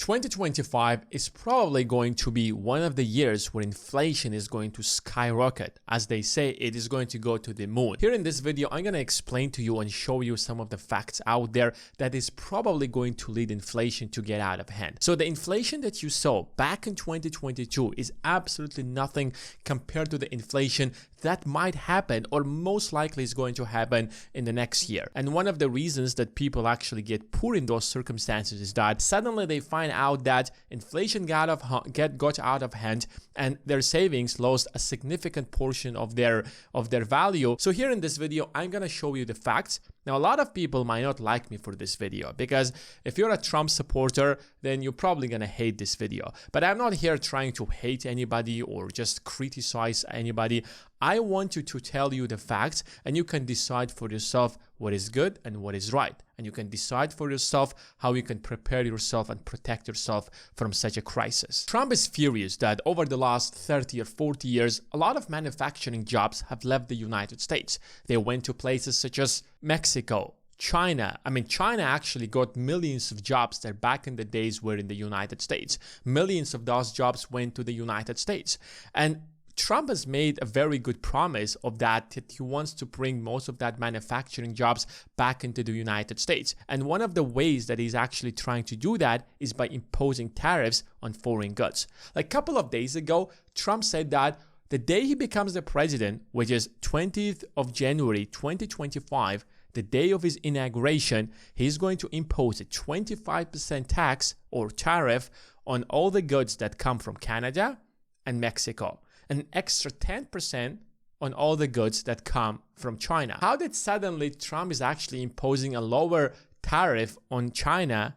2025 is probably going to be one of the years where inflation is going to skyrocket. As they say, it is going to go to the moon. Here in this video, I'm going to explain to you and show you some of the facts out there that is probably going to lead inflation to get out of hand. So the inflation that you saw back in 2022 is absolutely nothing compared to the inflation that might happen or most likely is going to happen in the next year. And one of the reasons that people actually get poor in those circumstances is that suddenly they find out that inflation got out of hand and their savings lost a significant portion of their value. So here in this video, I'm going to show you the facts. Now, a lot of people might not like me for this video because if you're a Trump supporter, then you're probably going to hate this video. But I'm not here trying to hate anybody or just criticize anybody. I want you to tell you the facts and you can decide for yourself what is good and what is right. And you can decide for yourself how you can prepare yourself and protect yourself from such a crisis. Trump is furious that over the last 30 or 40 years, a lot of manufacturing jobs have left the United States. They went to places such as Mexico, China. China actually got millions of jobs that back in the days were in the United States. Millions of those jobs went to the United States. And Trump has made a very good promise of that he wants to bring most of that manufacturing jobs back into the United States. And one of the ways that he's actually trying to do that is by imposing tariffs on foreign goods. Like a couple of days ago, Trump said that the day he becomes the president, which is 20th of January 2025, the day of his inauguration, he's going to impose a 25% tax or tariff on all the goods that come from Canada and Mexico. An extra 10% on all the goods that come from China. How did suddenly Trump is actually imposing a lower tariff on China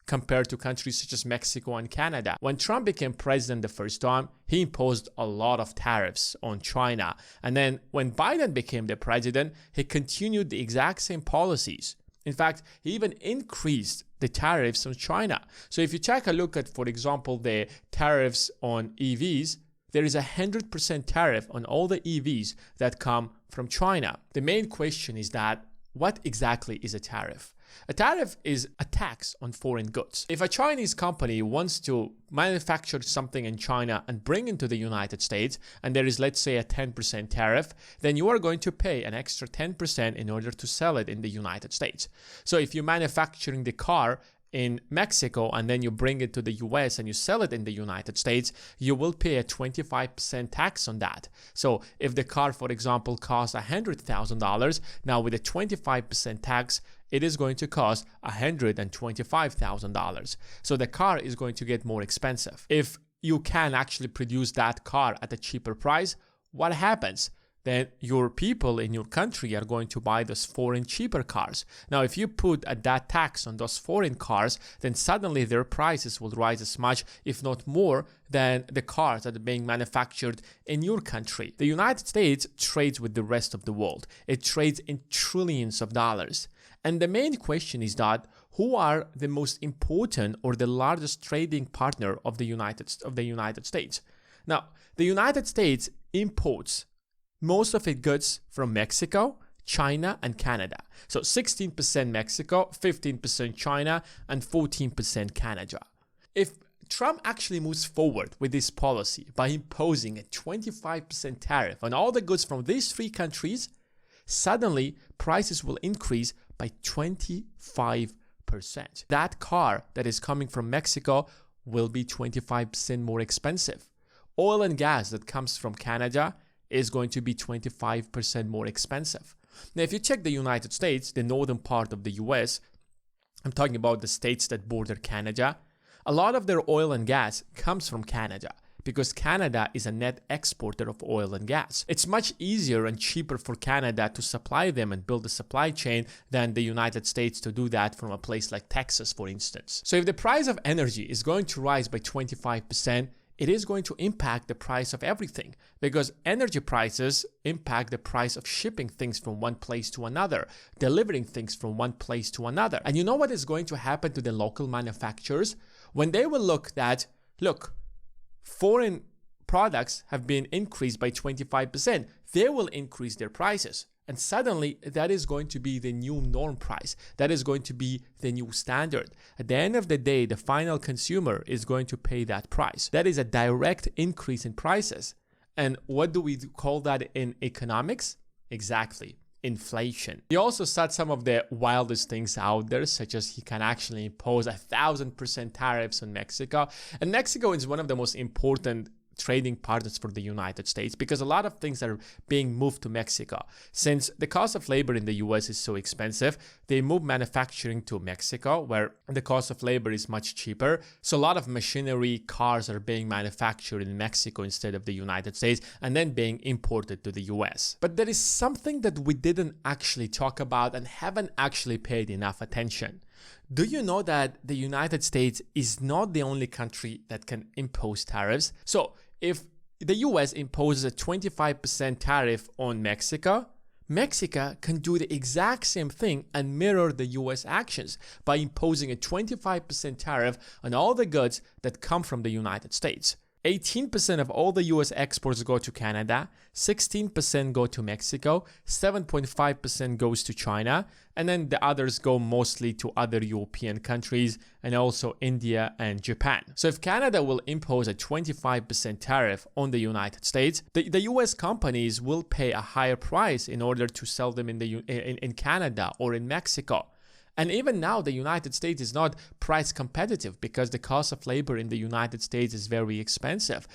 compared to countries such as Mexico and Canada? When Trump became president the first time, he imposed a lot of tariffs on China. And then when Biden became the president, he continued the exact same policies. In fact, he even increased the tariffs on China. So if you take a look at, for example, the tariffs on EVs, there is a 100% tariff on all the EVs that come from China. The main question is that what exactly is a tariff? A tariff is a tax on foreign goods. If a Chinese company wants to manufacture something in China and bring it to the United States, and there is, let's say, a 10% tariff, then you are going to pay an extra 10% in order to sell it in the United States. So if you're manufacturing the car in Mexico and then you bring it to the US and you sell it in the United States, you will pay a 25% tax on that. So if the car, for example, costs $100,000, now with a 25% tax, it is going to cost $125,000. So the car is going to get more expensive. If you can actually produce that car at a cheaper price, what happens? Then your people in your country are going to buy those foreign cheaper cars. Now, if you put that tax on those foreign cars, then suddenly their prices will rise as much, if not more, than the cars that are being manufactured in your country. The United States trades with the rest of the world. It trades in trillions of dollars. And the main question is that who are the most important or the largest trading partner of the United States? Now, the United States imports most of its goods from Mexico, China, and Canada. So 16% Mexico, 15% China, and 14% Canada. If Trump actually moves forward with this policy by imposing a 25% tariff on all the goods from these three countries, suddenly prices will increase by 25%. That car that is coming from Mexico will be 25% more expensive. Oil and gas that comes from Canada is going to be 25% more expensive. Now, if you check the United States, the northern part of the US, I'm talking about the states that border Canada, a lot of their oil and gas comes from Canada because Canada is a net exporter of oil and gas. It's much easier and cheaper for Canada to supply them and build a supply chain than the United States to do that from a place like Texas, for instance. So if the price of energy is going to rise by 25%, it is going to impact the price of everything because energy prices impact the price of shipping things from one place to another, delivering things from one place to another. And you know what is going to happen to the local manufacturers? When they will look, foreign products have been increased by 25%, they will increase their prices. And suddenly, that is going to be the new norm price. That is going to be the new standard. At the end of the day, the final consumer is going to pay that price. That is a direct increase in prices. And what do we call that in economics? Exactly. Inflation. He also said some of the wildest things out there, such as he can actually impose 1,000% tariffs on Mexico. And Mexico is one of the most important trading partners for the United States because a lot of things are being moved to Mexico. Since the cost of labor in the US is so expensive, they move manufacturing to Mexico where the cost of labor is much cheaper. So a lot of machinery, cars are being manufactured in Mexico instead of the United States and then being imported to the US. But there is something that we didn't actually talk about and haven't actually paid enough attention. Do you know that the United States is not the only country that can impose tariffs? So if the US imposes a 25% tariff on Mexico, Mexico can do the exact same thing and mirror the US actions by imposing a 25% tariff on all the goods that come from the United States. 18% of all the US exports go to Canada, 16% go to Mexico, 7.5% goes to China, and then the others go mostly to other European countries and also India and Japan. So if Canada will impose a 25% tariff on the United States, the US companies will pay a higher price in order to sell them in Canada or in Mexico. And even now, the United States is not price competitive because the cost of labor in the United States is very expensive.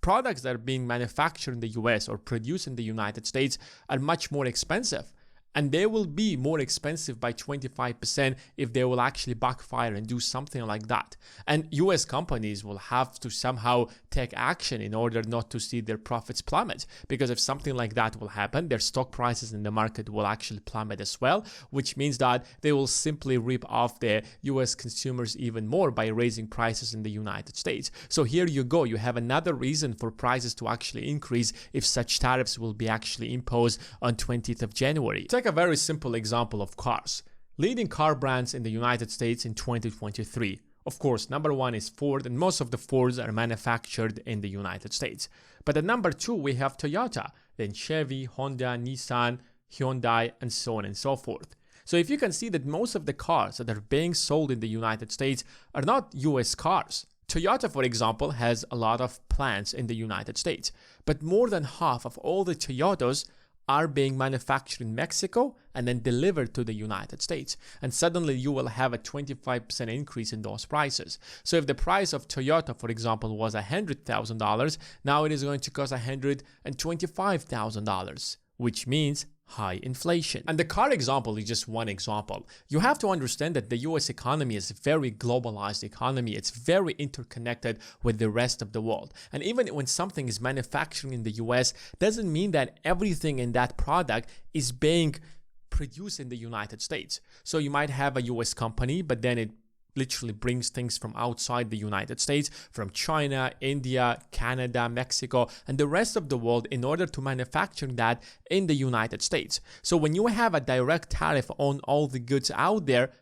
Products that are being manufactured in the US or produced in the United States are much more expensive. And they will be more expensive by 25% if they will actually backfire and do something like that. And US companies will have to somehow take action in order not to see their profits plummet. Because if something like that will happen, their stock prices in the market will actually plummet as well, which means that they will simply rip off the US consumers even more by raising prices in the United States. So here you go. You have another reason for prices to actually increase if such tariffs will be actually imposed on 20th of January. Take a very simple example of cars. Leading car brands in the United States in 2023. Of course, number one is Ford, and most of the Fords are manufactured in the United States. But at number two, we have Toyota, then Chevy, Honda, Nissan, Hyundai, and so on and so forth. So if you can see that most of the cars that are being sold in the United States are not US cars. Toyota, for example, has a lot of plants in the United States, but more than half of all the Toyotas are being manufactured in Mexico and then delivered to the United States. And suddenly you will have a 25% increase in those prices. So if the price of Toyota, for example, was $100,000, now it is going to cost $125,000, which means high inflation. And the car example is just one example. You have to understand that the US economy is a very globalized economy. It's very interconnected with the rest of the world. And even when something is manufactured in the US, doesn't mean that everything in that product is being produced in the United States. So you might have a US company, but then it literally brings things from outside the United States, from China, India, Canada, Mexico, and the rest of the world in order to manufacture that in the United States. So when you have a direct tariff on all the goods out there,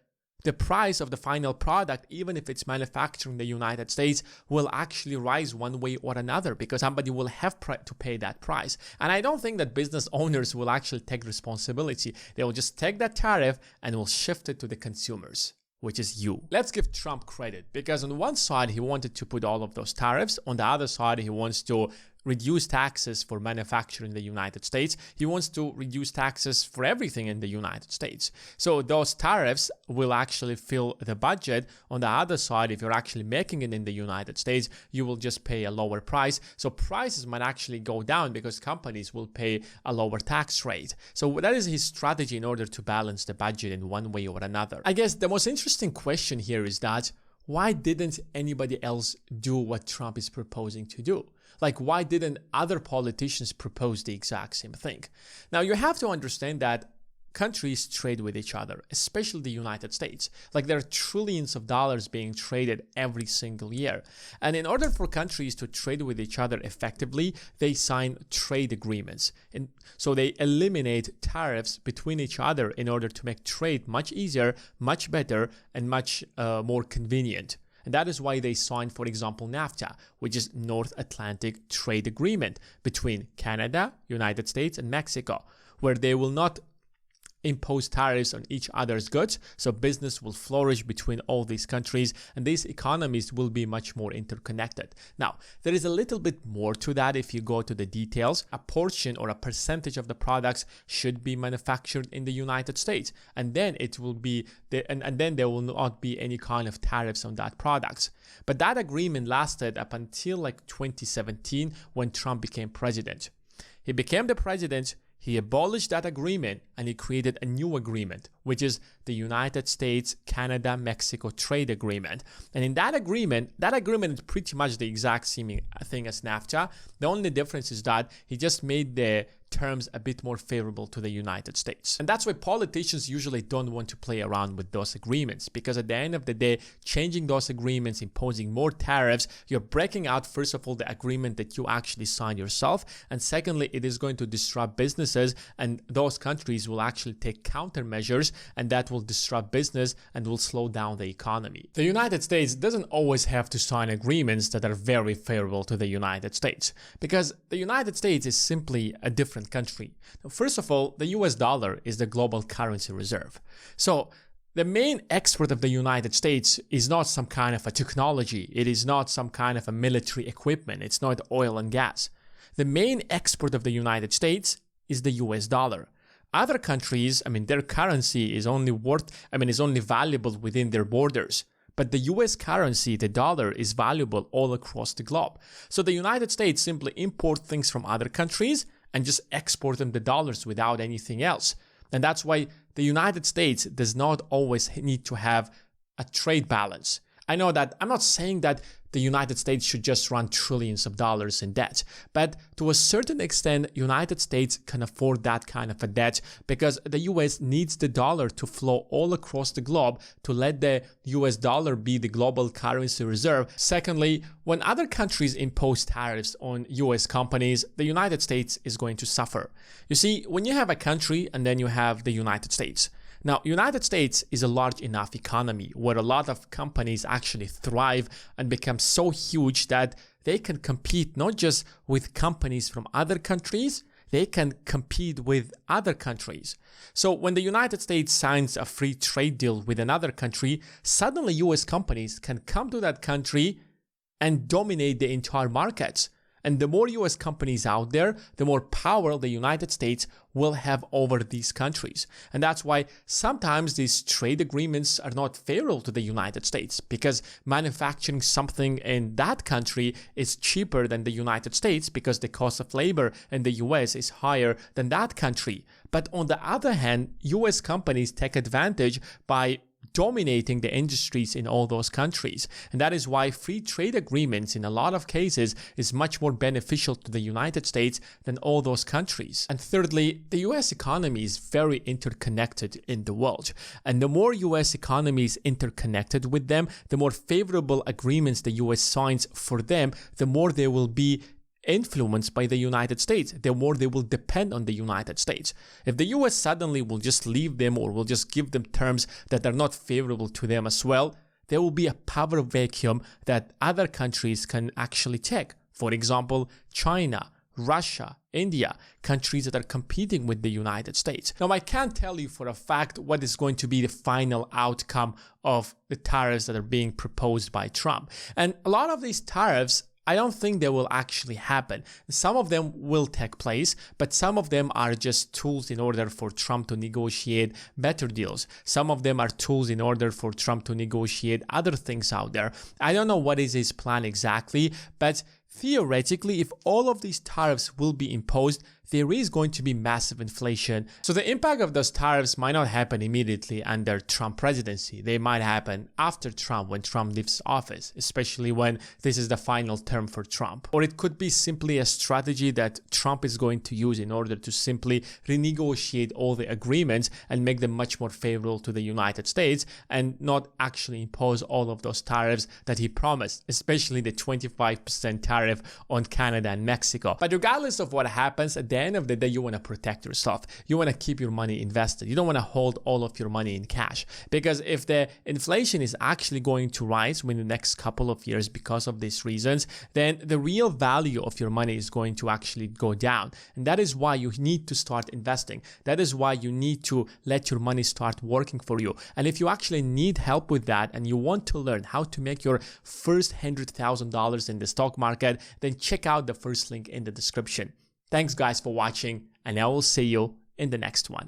the price of the final product, even if it's manufactured in the United States, will actually rise one way or another because somebody will have to pay that price. And I don't think that business owners will actually take responsibility. They will just take that tariff and will shift it to the consumers, which is you. Let's give Trump credit because on one side, he wanted to put all of those tariffs. On the other side, he wants to reduce taxes for manufacturing in the United States. He wants to reduce taxes for everything in the United States. So those tariffs will actually fill the budget. On the other side, if you're actually making it in the United States, you will just pay a lower price. So prices might actually go down because companies will pay a lower tax rate. So that is his strategy in order to balance the budget in one way or another. I guess the most interesting question here is that why didn't anybody else do what Trump is proposing to do? Like, why didn't other politicians propose the exact same thing? Now, you have to understand that countries trade with each other, especially the United States. Like, there are trillions of dollars being traded every single year. And in order for countries to trade with each other effectively, they sign trade agreements. And so they eliminate tariffs between each other in order to make trade much easier, much better, and much more convenient. And that is why they signed, for example, NAFTA, which is North Atlantic Trade Agreement between Canada, United States, and Mexico, where they will not impose tariffs on each other's goods, so business will flourish between all these countries and these economies will be much more interconnected. Now, there is a little bit more to that if you go to the details. A portion or a percentage of the products should be manufactured in the United States, and then it will be and then there will not be any kind of tariffs on that products. But that agreement lasted up until like 2017 when Trump became president. He became the president. He abolished that agreement and he created a new agreement, which is the United States-Canada-Mexico Trade Agreement. And in that agreement is pretty much the exact same thing as NAFTA. The only difference is that he just made the terms a bit more favorable to the United States. And that's why politicians usually don't want to play around with those agreements, because at the end of the day, changing those agreements, imposing more tariffs, you're breaking out, first of all, the agreement that you actually signed yourself, and secondly, it is going to disrupt businesses, and those countries will actually take countermeasures, and that will disrupt business and will slow down the economy. The United States doesn't always have to sign agreements that are very favorable to the United States, because the United States is simply a different country. Now, first of all, the US dollar is the global currency reserve. So the main export of the United States is not some kind of a technology. It is not some kind of a military equipment. It's not oil and gas. The main export of the United States is the US dollar. Other countries, their currency is only is only valuable within their borders. But the US currency, the dollar, is valuable all across the globe. So the United States simply import things from other countries and just export them the dollars without anything else. And that's why the United States does not always need to have a trade balance. I know that I'm not saying that the United States should just run trillions of dollars in debt, but to a certain extent, United States can afford that kind of a debt because the US needs the dollar to flow all across the globe to let the US dollar be the global currency reserve. Secondly, when other countries impose tariffs on US companies, the United States is going to suffer. You see, when you have a country and then you have the United States, now, United States is a large enough economy where a lot of companies actually thrive and become so huge that they can compete not just with companies from other countries, they can compete with other countries. So when the United States signs a free trade deal with another country, suddenly US companies can come to that country and dominate the entire markets. And the more US companies out there, the more power the United States will have over these countries. And that's why sometimes these trade agreements are not favorable to the United States, because manufacturing something in that country is cheaper than the United States because the cost of labor in the US is higher than that country. But on the other hand, US companies take advantage by dominating the industries in all those countries. And that is why free trade agreements in a lot of cases is much more beneficial to the United States than all those countries. And thirdly, the US economy is very interconnected in the world. And the more US economy is interconnected with them, the more favorable agreements the US signs for them, the more they will be influenced by the United States, the more they will depend on the United States. If the US suddenly will just leave them or will just give them terms that are not favorable to them as well, there will be a power vacuum that other countries can actually take. For example, China, Russia, India, countries that are competing with the United States. Now, I can't tell you for a fact what is going to be the final outcome of the tariffs that are being proposed by Trump. And a lot of these tariffs, I don't think they will actually happen. Some of them will take place, but some of them are just tools in order for Trump to negotiate better deals. Some of them are tools in order for Trump to negotiate other things out there. I don't know what is his plan exactly, but theoretically, if all of these tariffs will be imposed, there is going to be massive inflation. So the impact of those tariffs might not happen immediately under Trump presidency. They might happen after Trump, when Trump leaves office, especially when this is the final term for Trump. Or it could be simply a strategy that Trump is going to use in order to simply renegotiate all the agreements and make them much more favorable to the United States and not actually impose all of those tariffs that he promised, especially the 25% tariff tariff on Canada and Mexico. But regardless of what happens, at the end of the day, you want to protect yourself. You want to keep your money invested. You don't want to hold all of your money in cash, because if the inflation is actually going to rise within the next couple of years because of these reasons, then the real value of your money is going to actually go down. And that is why you need to start investing. That is why you need to let your money start working for you. And if you actually need help with that and you want to learn how to make your first $100,000 in the stock market, then check out the first link in the description. Thanks guys for watching, and I will see you in the next one.